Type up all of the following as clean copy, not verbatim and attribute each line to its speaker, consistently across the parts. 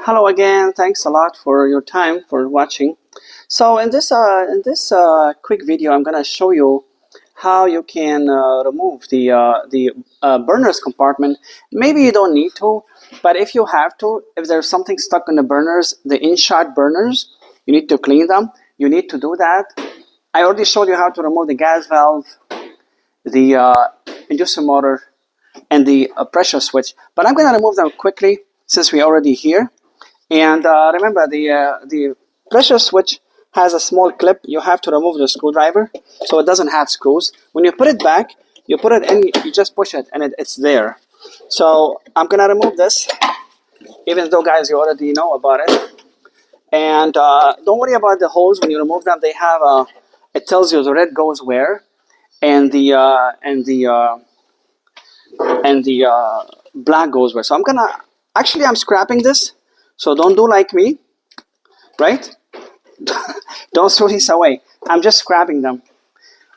Speaker 1: Hello again. Thanks a lot for your time for watching. So in this quick video, I'm gonna show you how you can remove the burners compartment. Maybe you don't need to, but if you have to, if there's something stuck in the burners, the in-shot burners, you need to clean them. You need to do that. I already showed you how to remove the gas valve, the inducer motor, and the pressure switch. But I'm gonna remove them quickly since we're already here. And remember, the pressure switch has a small clip. You have to remove the screwdriver so it doesn't have screws. When you put it back, you put it in, you just push it, and it's there. So I'm gonna remove this, even though guys, you already know about it. And don't worry about the holes when you remove them. They have a, it tells you the red goes where, and the black goes where. So I'm scrapping this. So don't do like me, right? Don't throw these away. I'm just scrapping them.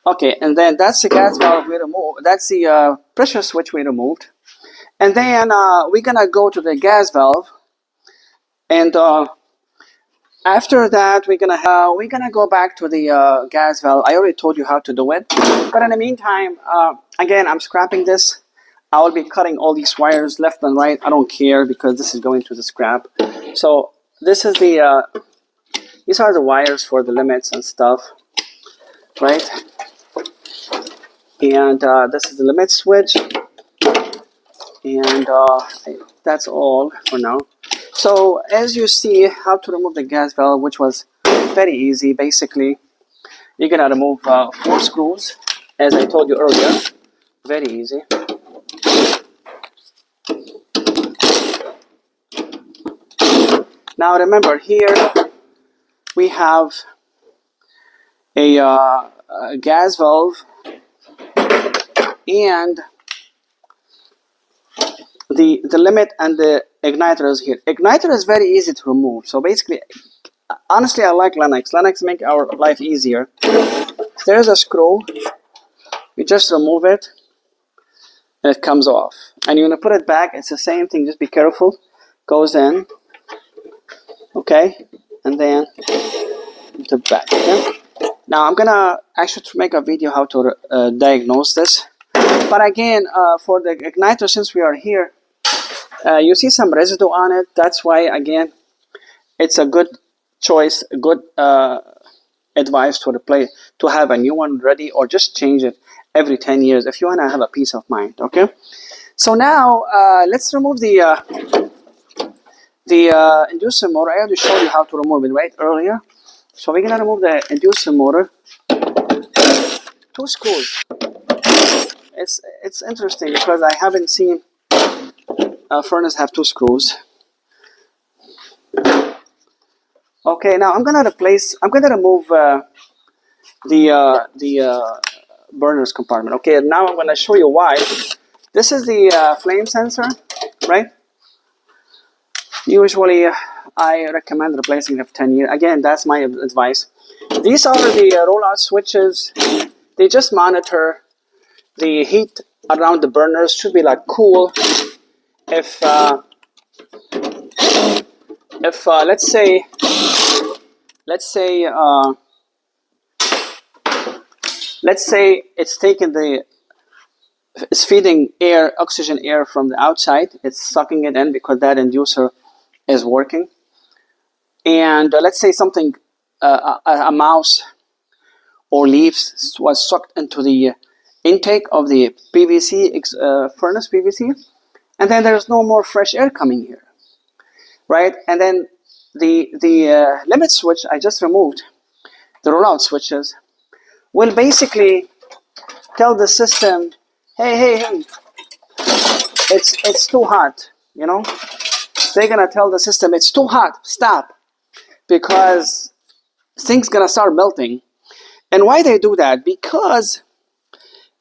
Speaker 1: Okay, and then that's the gas valve we removed. That's the pressure switch we removed. And then we're gonna go to the gas valve. And after that, we're gonna go back to the gas valve. I already told you how to do it. But in the meantime, again, I'm scrapping this. I will be cutting all these wires left and right. I don't care because this is going to the scrap. So this is these are the wires for the limits and stuff, right? And this is the limit switch. And that's all for now. So as you see how to remove the gas valve, which was very easy. Basically, you're gonna remove 4 screws, as I told you earlier. Very easy. Now remember, here we have a gas valve and the limit and the igniter is here. Igniter is very easy to remove. So basically, honestly, I like Lennox. Lennox make our life easier. There's a screw. You just remove it and it comes off. And you're gonna put it back. It's the same thing. Just be careful. Goes in. Okay, and then put it back. Okay? Now I'm gonna actually make a video how to diagnose this. But again, for the igniter, since we are here, you see some residue on it. That's why, again, it's a good choice, a good advice to replace, to have a new one ready, or just change it every 10 years if you wanna have a peace of mind. Okay. So now let's remove the inducer motor. I already showed you how to remove it right earlier. So we're gonna remove the inducer motor. 2 screws. It's interesting because I haven't seen a furnace have 2 screws. Okay, now I'm gonna remove the burners compartment. Okay, now I'm gonna show you why. This is the flame sensor, right? Usually, I recommend replacing it for 10 years. Again, that's my advice. These are the rollout switches. They just monitor the heat around the burners. Should be like cool. If let's say it's feeding oxygen air from the outside. It's sucking it in because that inducer is working. And let's say something, a mouse or leaves was sucked into the intake of the PVC furnace PVC, and then there's no more fresh air coming here, right? And then the limit switch I just removed, the rollout switches, will basically tell the system, hey, it's too hot, you know? They're gonna tell the system it's too hot, stop, because things gonna start melting. And why they do that? Because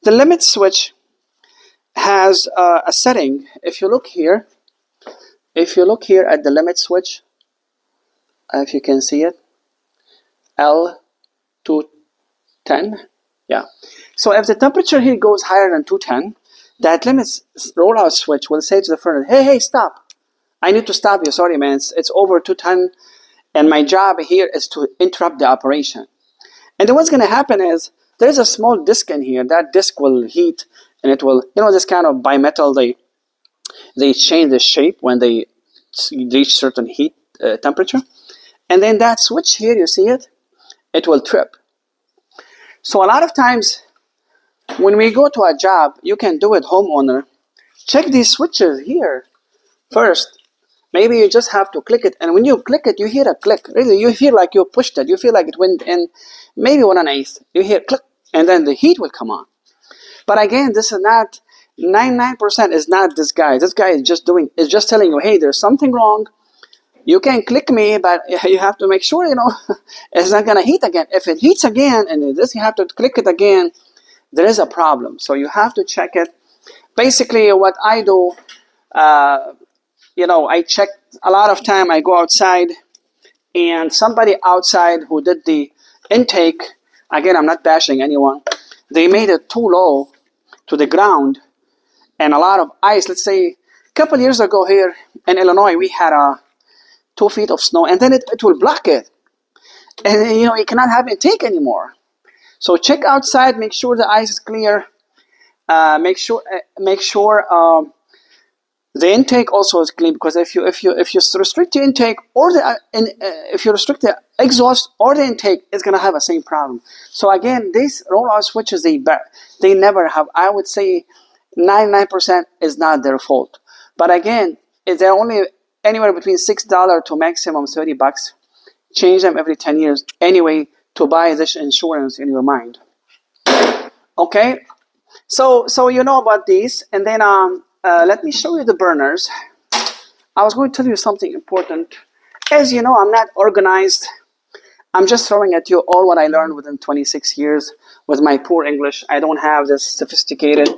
Speaker 1: the limit switch has a setting. If you look here at the limit switch, if you can see it, L210, yeah. So if the temperature here goes higher than 210, that limit rollout switch will say to the furnace, hey, stop. I need to stop you. Sorry, man. It's over 210, and my job here is to interrupt the operation. And then what's going to happen is there's a small disc in here. That disc will heat, and it will, this kind of bimetal, they change the shape when they reach certain heat temperature. And then that switch here, you see it? It will trip. So a lot of times when we go to a job, you can do it, homeowner. Check these switches here first. Maybe you just have to click it, and when you click it, you hear a click. Really, you hear like you pushed it. You feel like it went in maybe 1/8. You hear click, and then the heat will come on. But again, this is not, 99% is not this guy. This guy is just telling you, hey, there's something wrong. You can click me, but you have to make sure, it's not going to heat again. If it heats again, and this you have to click it again, there is a problem. So you have to check it. Basically, what I do, I check a lot of time. I go outside, and somebody outside who did the intake, again, I'm not bashing anyone, they made it too low to the ground, and a lot of ice. Let's say a couple years ago here in Illinois, we had 2 feet of snow, and then it will block it. And, you cannot have intake anymore. So check outside, make sure the ice is clear. Make sure the intake also is clean, because if you restrict the intake or if you restrict the exhaust or the intake, it's gonna have the same problem. So again, these rollout switches, they never have. I would say 99% is not their fault. But again, if they're only anywhere between $6 to maximum $30, change them every 10 years anyway to buy this insurance in your mind. Okay, so you know about these, and then let me show you the burners. I was going to tell you something important. As you know, I'm not organized. I'm just throwing at you all what I learned within 26 years with my poor English. I don't have this sophisticated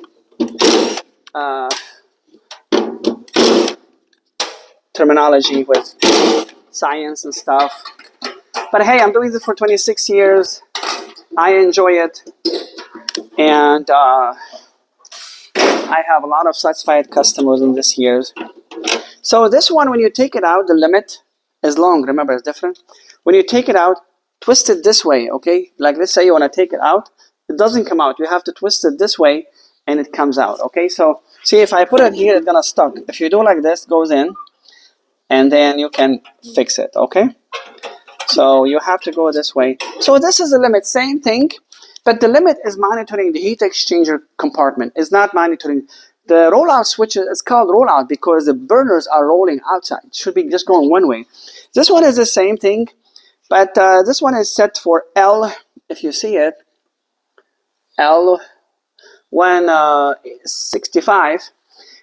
Speaker 1: terminology with science and stuff. But hey, I'm doing this for 26 years. I enjoy it. And I have a lot of satisfied customers in this years. So this one, when you take it out, the limit is long. Remember, it's different. When you take it out, twist it this way, okay? Like, let's say you want to take it out. It doesn't come out. You have to twist it this way, and it comes out, okay? So, see, if I put it here, it's going to stuck. If you do like this, it goes in, and then you can fix it, okay? So you have to go this way. So this is the limit, same thing, but the limit is monitoring the heat exchanger compartment. It's not monitoring the rollout switches. It's called rollout because the burners are rolling outside. It should be just going one way. This one is the same thing, but this one is set for L, if you see it, L165.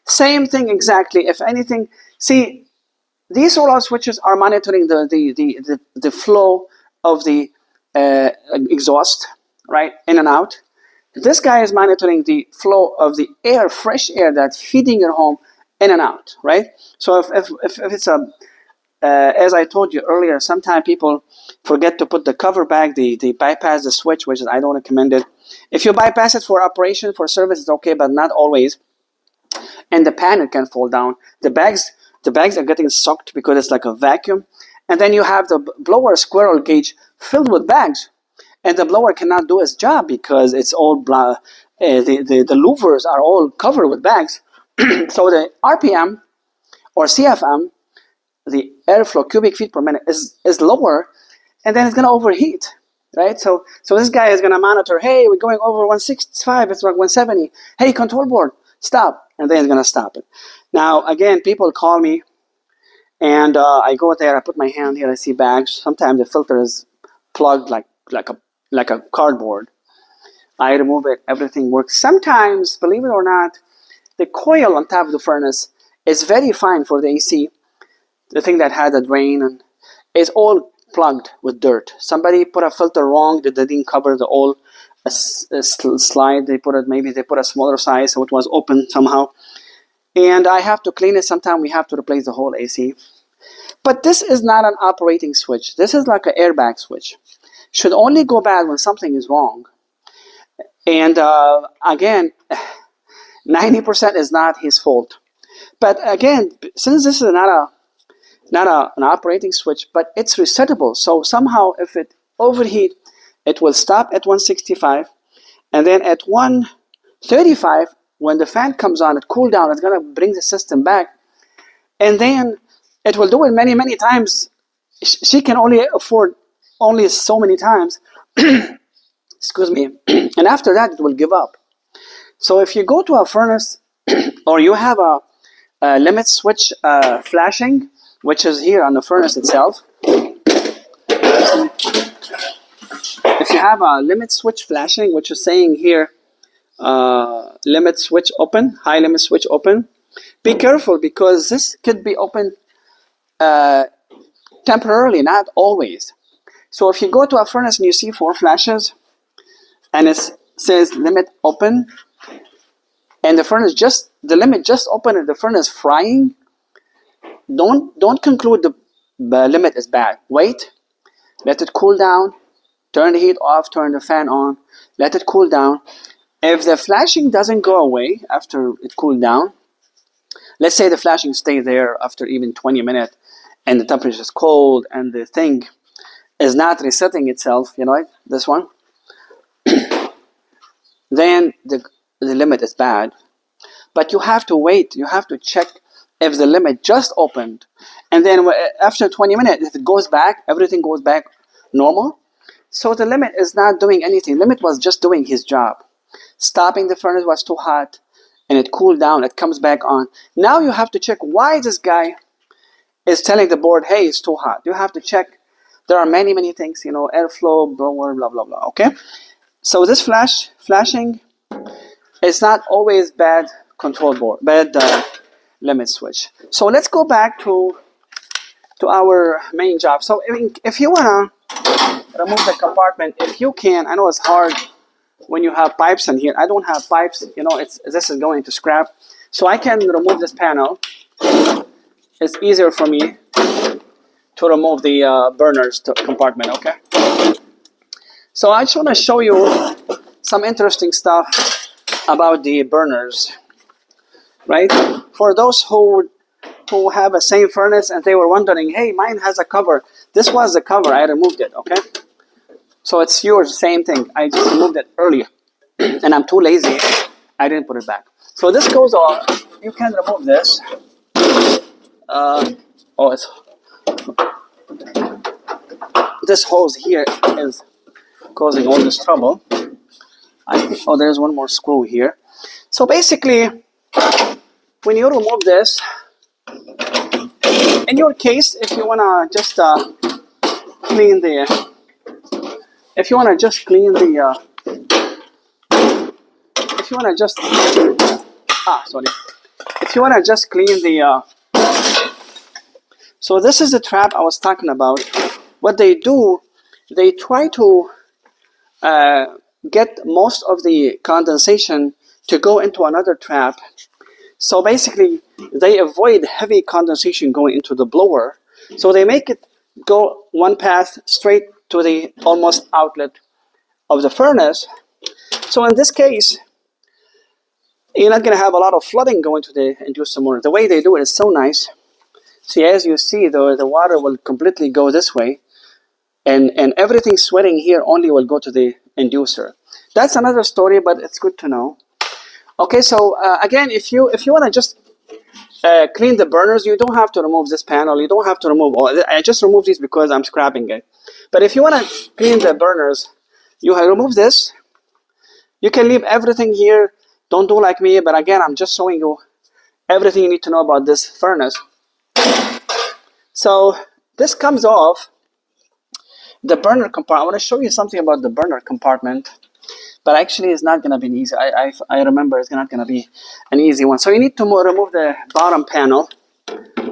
Speaker 1: Same thing exactly. If anything, see, these rollout switches are monitoring the flow of the exhaust, right, in and out. This guy is monitoring the flow of the air, fresh air that's feeding your home in and out, right? So if it's as I told you earlier, sometimes people forget to put the cover back, they bypass the switch, which is, I don't recommend it. If you bypass it for operation, for service, it's okay, but not always. And the panel can fall down. The bags are getting sucked because it's like a vacuum. And then you have the blower squirrel cage filled with bags. And the blower cannot do its job because it's all the louvers are all covered with bags. So the RPM or CFM, the airflow cubic feet per minute, is lower, and then it's going to overheat, right? So this guy is going to monitor, hey, we're going over 165, it's like 170. Hey, control board, stop. And then it's going to stop it. Now, again, people call me, and I go there, I put my hand here, I see bags. Sometimes the filter is plugged like a cardboard. I remove it, everything works. Sometimes, believe it or not, the coil on top of the furnace is very fine for the AC. The thing that had a drain, and it's all plugged with dirt. Somebody put a filter wrong, they didn't cover the old slide. They put a smaller size, so it was open somehow. And I have to clean it. Sometimes we have to replace the whole AC. But this is not an operating switch. This is like an airbag switch. Should only go bad when something is wrong. And again, 90% is not his fault. But again, since this is not an operating switch, but it's resettable. So somehow if it overheat, it will stop at 165, and then at 135, when the fan comes on, it cool down, it's gonna bring the system back, and then it will do it many, many times. She can only afford only so many times, excuse me, and after that it will give up. So if you go to a furnace or you have a limit switch flashing, which is here on the furnace itself. If you have a limit switch flashing, which is saying here, limit switch open, high limit switch open, be careful because this could be open temporarily, not always. So if you go to a furnace and you see 4 flashes and it says limit open, and the limit just opened and the furnace frying, don't conclude the limit is bad. Wait, let it cool down, turn the heat off, turn the fan on, let it cool down. If the flashing doesn't go away after it cooled down, let's say the flashing stays there after even 20 minutes and the temperature is cold and the thing is not resetting itself, you know, this one, then the limit is bad. But you have to wait, you have to check if the limit just opened, and then after 20 minutes, if it goes back, everything goes back normal. So the limit is not doing anything. Limit was just doing his job. Stopping the furnace was too hot, and it cooled down, it comes back on. Now you have to check why this guy is telling the board, hey, it's too hot. You have to check. There are many, many things, you know, airflow, blower, blah, blah, blah, okay? So this flashing is not always bad control board, bad limit switch. So let's go back to our main job. So if you want to remove the compartment, if you can, I know it's hard when you have pipes in here. I don't have pipes, you know, this is going to scrap. So I can remove this panel. It's easier for me to remove the burners compartment, okay? So I just want to show you some interesting stuff about the burners, right? For those who have a same furnace and they were wondering, hey, mine has a cover. This was the cover, I removed it, okay? So it's yours, same thing. I just removed it earlier and I'm too lazy, I didn't put it back. So this goes on, you can remove this. This hose here is causing all this trouble. There's one more screw here. So basically, when you remove this, in your case, if you wanna just clean the, if you wanna just clean the, if you wanna just, if you wanna just clean the, so this is the trap I was talking about. What they do, they try to get most of the condensation to go into another trap. So basically, they avoid heavy condensation going into the blower. So they make it go one path straight to the almost outlet of the furnace. So in this case, you're not going to have a lot of flooding going to the inducer motor. The way they do it is so nice. See, as you see, the water will completely go this way. And everything sweating here only will go to the inducer. That's another story, but it's good to know. Okay, so again, if you want to just clean the burners, you don't have to remove this panel. You don't have to remove all. I just removed these because I'm scrapping it. But if you want to clean the burners, you remove this. You can leave everything here. Don't do like me. But again, I'm just showing you everything you need to know about this furnace. So this comes off. The burner compartment, I want to show you something about the burner compartment, but actually it's not going to be an easy, I remember it's not going to be an easy one. So you need to remove the bottom panel,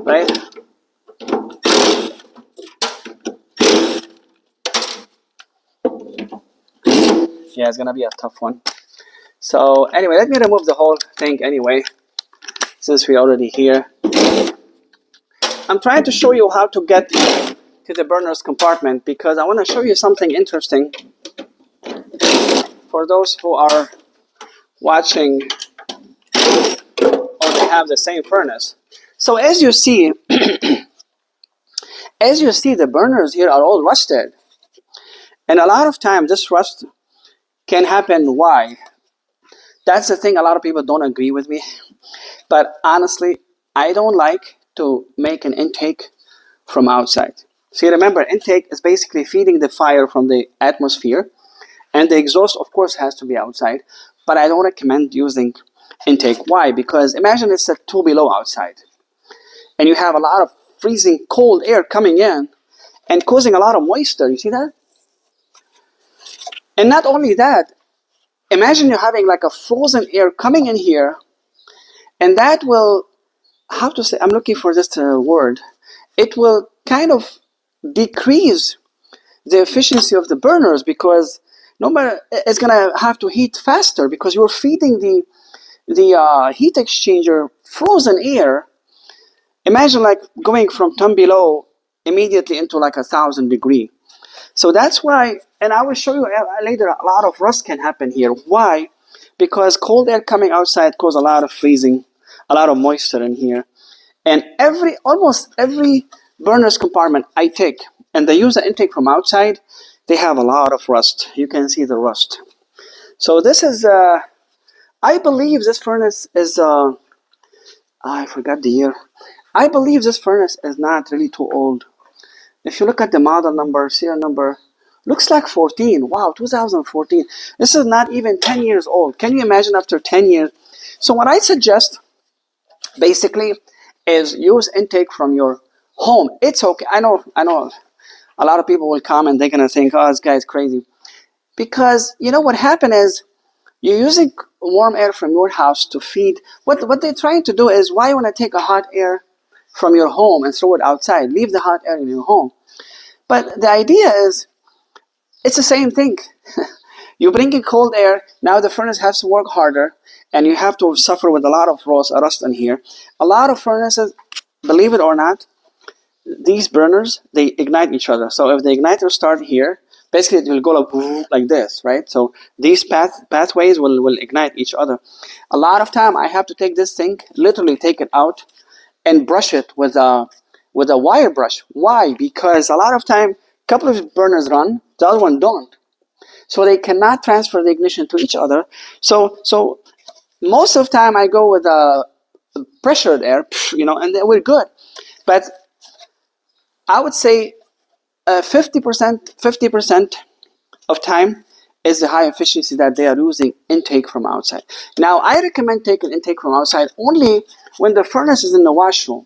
Speaker 1: right? Yeah, it's going to be a tough one. So anyway, let me remove the whole thing anyway, since we're already here. I'm trying to show you how to get to the burner's compartment because I want to show you something interesting for those who are watching or they have the same furnace. So as you see, the burners here are all rusted. And a lot of times this rust can happen. Why? That's the thing, a lot of people don't agree with me. But honestly, I don't like to make an intake from outside. See, remember, intake is basically feeding the fire from the atmosphere, and the exhaust, of course, has to be outside. But I don't recommend using intake. Why? Because imagine it's at 2 below outside, and you have a lot of freezing cold air coming in and causing a lot of moisture. You see that? And not only that, imagine you're having like a frozen air coming in here, and that will, how to say, I'm looking for this word, it will kind of decrease the efficiency of the burners, because no matter, it's gonna have to heat faster because you're feeding the heat exchanger frozen air. Imagine like going from 10 below immediately into like 1,000 degree. So that's why, and I will show you later, a lot of rust can happen here. Why? Because cold air coming outside causes a lot of freezing, a lot of moisture in here. And almost every burner's compartment I take, and they use the intake from outside, they have a lot of rust. You can see the rust. So this is, I believe this furnace is, I forgot the year. I believe this furnace is not really too old. If you look at the model number, serial number, looks like 14. Wow, 2014. This is not even 10 years old. Can you imagine after 10 years? So what I suggest, basically, is use intake from your home. It's okay. I know a lot of people will come and they're going to think, oh, this guy's crazy. Because, you know, what happened is, you're using warm air from your house to feed. What they're trying to do is, why you want to take a hot air from your home and throw it outside? Leave the hot air in your home. But the idea is, it's the same thing. You bring in cold air, now the furnace has to work harder, and you have to suffer with a lot of rust in here. A lot of furnaces, believe it or not, these burners, they ignite each other. So if the igniter start here, basically it will go like this, right? So these pathways will ignite each other. A lot of time I have to take this thing, literally take it out, and brush it with a wire brush. Why? Because a lot of time, a couple of burners run, the other one don't. So they cannot transfer the ignition to each other. So most of the time I go with a pressured air, you know, and we're good. But I would say 50% of time is the high efficiency that they are using intake from outside. Now, I recommend taking intake from outside only when the furnace is in the washroom.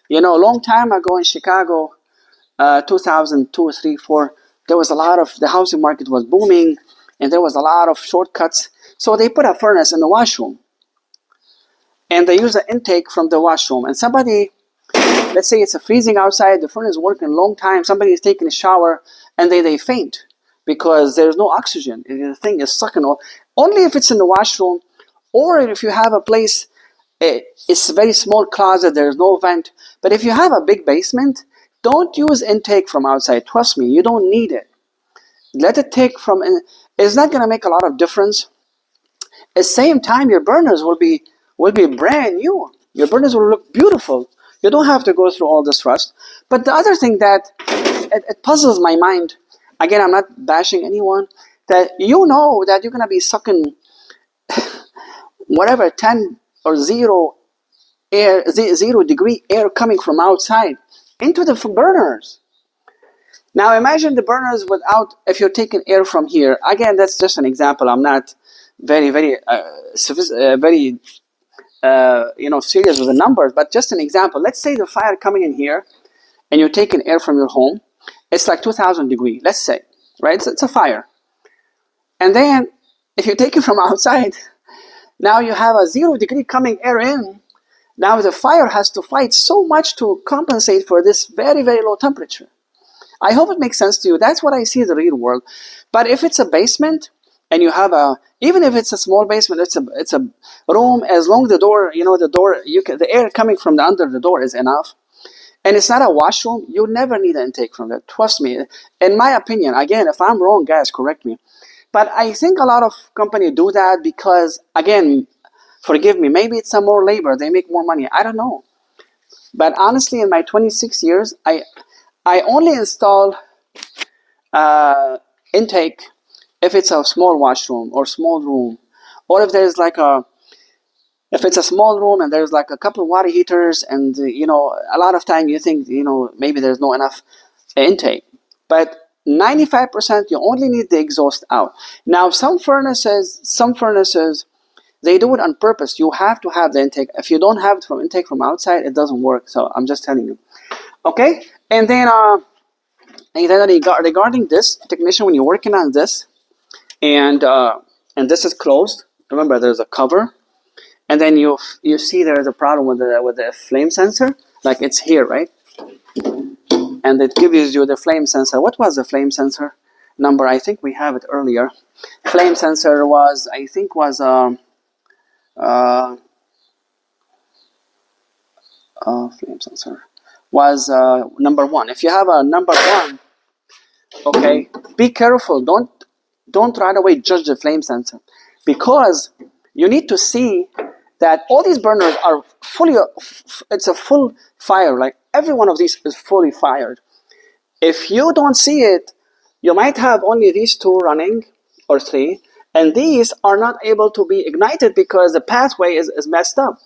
Speaker 1: You know, a long time ago in Chicago, 2002, 3, 4, there was a lot of, the housing market was booming, and there was a lot of shortcuts. So they put a furnace in the washroom, and they use the intake from the washroom. And somebody, let's say it's a freezing outside, the furnace is working a long time, somebody is taking a shower, and they faint because there's no oxygen. The thing is sucking off. Only if it's in the washroom, or if you have a place, it's a very small closet, there's no vent. But if you have a big basement, don't use intake from outside. Trust me, you don't need it. Let it take from, it's not going to make a lot of difference. At the same time, your burners will be brand new. Your burners will look beautiful. You don't have to go through all this rust. But the other thing that it puzzles my mind, again, I'm not bashing anyone, that you know that you're going to be sucking whatever 10 or 0 degree air coming from outside into the burners. Now imagine the burners without, if you're taking air from here. Again, that's just an example. I'm not very serious with the numbers, but just an example. Let's say the fire coming in here, and you're taking air from your home. It's like 2,000 degrees, let's say, right? So it's a fire. And then, if you take it from outside, now you have a 0 degree coming air in. Now the fire has to fight so much to compensate for this very, very low temperature. I hope it makes sense to you. That's what I see in the real world. But if it's a basement, and you have even if it's a small basement, it's a room, as long as the door, the air coming from under the door is enough, and it's not a washroom, you never need an intake from that. Trust me. In my opinion, again, if I'm wrong, guys, correct me. But I think a lot of companies do that because, again, Forgive me, maybe it's some more labor, they make more money, I don't know. But honestly, in my 26 years, I only install intake if it's a small washroom or small room, or if there's like if it's a small room and there's like a couple of water heaters, and you know, a lot of time you think, you know, maybe there's no enough intake. But 95% you only need the exhaust out. Now some furnaces, they do it on purpose. You have to have the intake. If you don't have it from intake from outside, it doesn't work. So I'm just telling you. Okay, and then regarding this, technician, when you're working on this, and this is closed, remember there's a cover, and then you see there's a problem with the flame sensor, like it's here, right? And it gives you the flame sensor. What was the flame sensor number? I think we have it earlier. Flame sensor was, I think, was flame sensor was number 1. If you have a number 1, okay, be careful. Don't right away judge the flame sensor, because you need to see that all these burners are fully, it's a full fire, like every one of these is fully fired. If you don't see it, you might have only these 2 running or 3, and these are not able to be ignited because the pathway is messed up.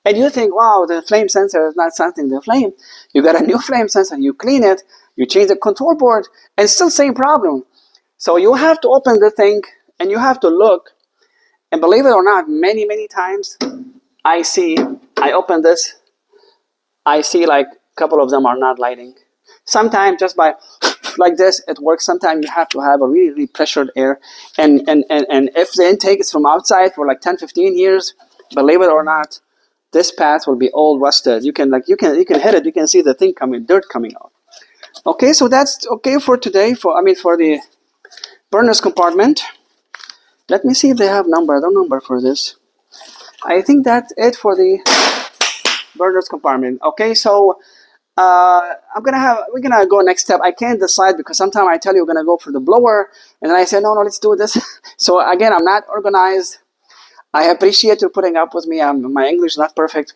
Speaker 1: And you think, wow, the flame sensor is not sensing the flame. You got a new flame sensor, you clean it, you change the control board, and still same problem. So you have to open the thing and you have to look. And believe it or not, many times I open this, I see like a couple of them are not lighting. Sometimes just by like this, it works. Sometimes you have to have a really pressured air. And if the intake is from outside for like 10-15 years, believe it or not, this path will be all rusted. You can hit it, you can see the thing coming, dirt coming out. Okay, so that's okay for today, for the burners compartment. Let me see if they have the number for this. I think that's it for the burners compartment. Okay, so we're gonna go next step. I can't decide because sometimes I tell you we're gonna go for the blower, and then I say no, let's do this. So again, I'm not organized. I appreciate you putting up with me. My English is not perfect,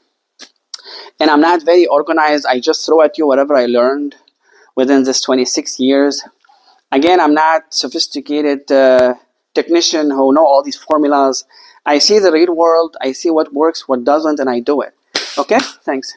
Speaker 1: and I'm not very organized. I just throw at you whatever I learned within this 26 years. Again, I'm not sophisticated technician who know all these formulas. I see the real world. I see what works, what doesn't, and I do it. Okay? Thanks.